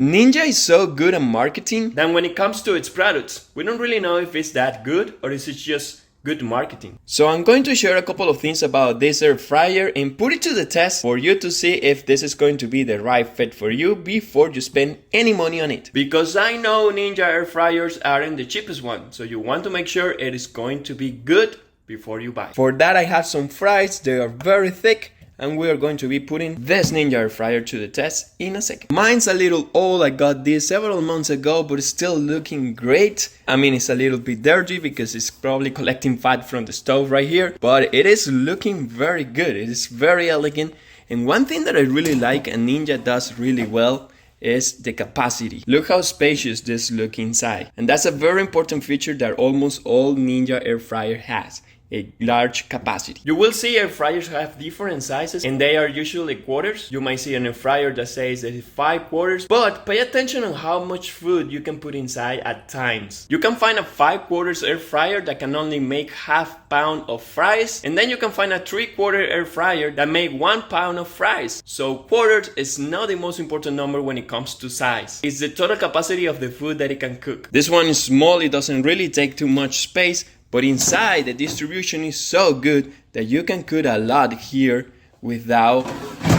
Ninja is so good at marketing that when it comes to its products, we don't really know if it's that good or is it just good marketing. So I'm going to share a couple of things about this air fryer and put it to the test for you to see if this is going to be the right fit for you before you spend any money on it. Because I know Ninja air fryers aren't the cheapest one, so you want to make sure it is going to be good before you buy. For that I have some fries, they are very thick. And we are going to be putting this Ninja air fryer to the test in a second. Mine's a little old, I got this several months ago, but it's still looking great. I mean, it's a little bit dirty because it's probably collecting fat from the stove right here, but it is looking very good. It is very elegant. And one thing that I really like and Ninja does really well is the capacity. Look how spacious this looks inside. And that's a very important feature that almost all Ninja air fryer has. A large capacity. You will see air fryers have different sizes and they are usually quarters. You might see an air fryer that says that it's 5 quarters, but pay attention on how much food you can put inside at times. You can find a 5 quarters air fryer that can only make half pound of fries, and then you can find a 3/4 air fryer that make 1 pound of fries. So quarters is not the most important number when it comes to size. It's the total capacity of the food that it can cook. This one is small, it doesn't really take too much space, but inside the distribution is so good that you can cook a lot here without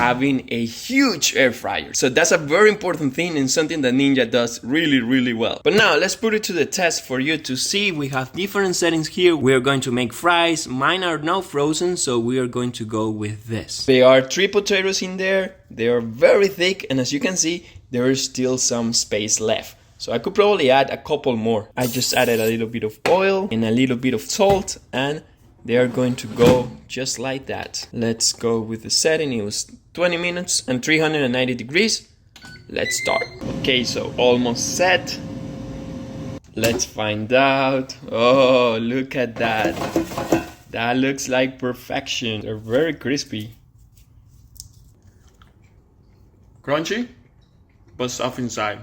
having a huge air fryer. So that's a very important thing and something that Ninja does really well. But now let's put it to the test for you to see. We have different settings here. We are going to make fries. Mine are now frozen, so we are going to go with this. There are 3 potatoes in there. They are very thick, and as you can see, there is still some space left. So I could probably add a couple more. I just added a little bit of oil and a little bit of salt, and they are going to go just like that. Let's go with the setting. It was 20 minutes and 390 degrees. Let's start. Okay, so almost set. Let's find out. Oh, look at that. That looks like perfection. They're very crispy. Crunchy, but soft inside.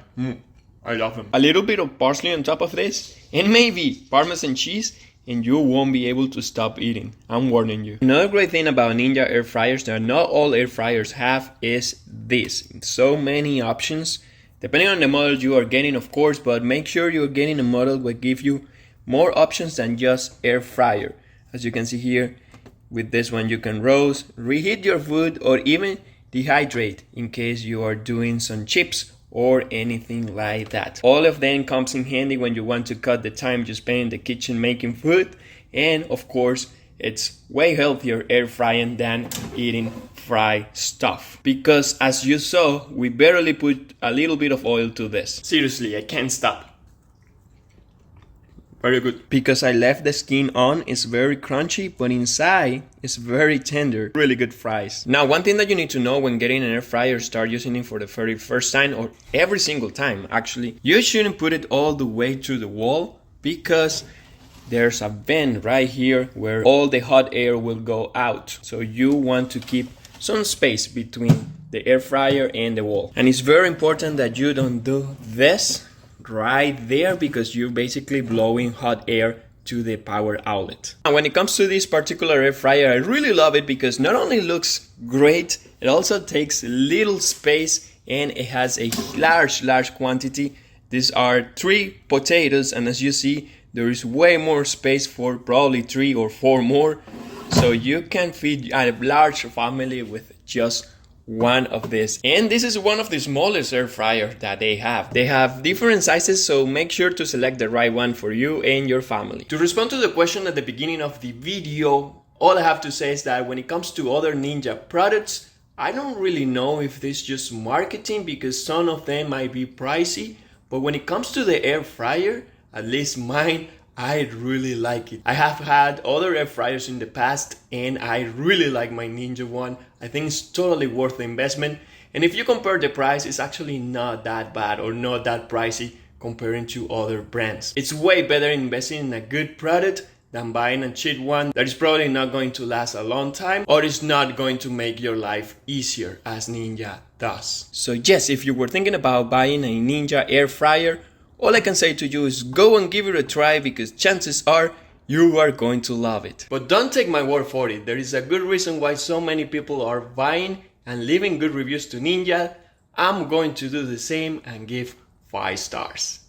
I love them. A little bit of parsley on top of this, and maybe Parmesan cheese, and you won't be able to stop eating. I'm warning you. Another great thing about Ninja air fryers that not all air fryers have is this. So many options, depending on the model you are getting, of course, but make sure you're getting a model that gives you more options than just air fryer. As you can see here, with this one you can roast, reheat your food, or even dehydrate in case you are doing some chips or anything like that. All of them comes in handy when you want to cut the time you spend in the kitchen making food, and of course it's way healthier air frying than eating fried stuff, because as you saw, we barely put a little bit of oil to this. Seriously, I can't stop. Very good. Because I left the skin on, it's very crunchy, but inside it's very tender. Really good fries. Now, one thing that you need to know when getting an air fryer, start using it for the very first time, or every single time actually, you shouldn't put it all the way to the wall, because there's a vent right here where all the hot air will go out. So you want to keep some space between the air fryer and the wall. And it's very important that you don't do this right there, because you're basically blowing hot air to the power outlet. And when it comes to this particular air fryer, I really love it because not only looks great, it also takes little space and it has a large quantity. These are 3 potatoes, and as you see, there is way more space for probably 3 or 4 more. So you can feed a large family with just one of this. And this is one of the smallest air fryers that they have. They have different sizes, so make sure to select the right one for you and your family. To respond to the question at the beginning of the video, all I have to say is that when it comes to other Ninja products, I don't really know if this is just marketing, because some of them might be pricey, but when it comes to the air fryer, at least mine, I really like it. I have had other air fryers in the past and I really like my Ninja one. I think it's totally worth the investment. And if you compare the price, it's actually not that bad or not that pricey comparing to other brands. It's way better investing in a good product than buying a cheap one that is probably not going to last a long time or is not going to make your life easier as Ninja does. So yes, if you were thinking about buying a Ninja air fryer, all I can say to you is go and give it a try, because chances are you are going to love it. But don't take my word for it. There is a good reason why so many people are buying and leaving good reviews to Ninja. I'm going to do the same and give 5 stars.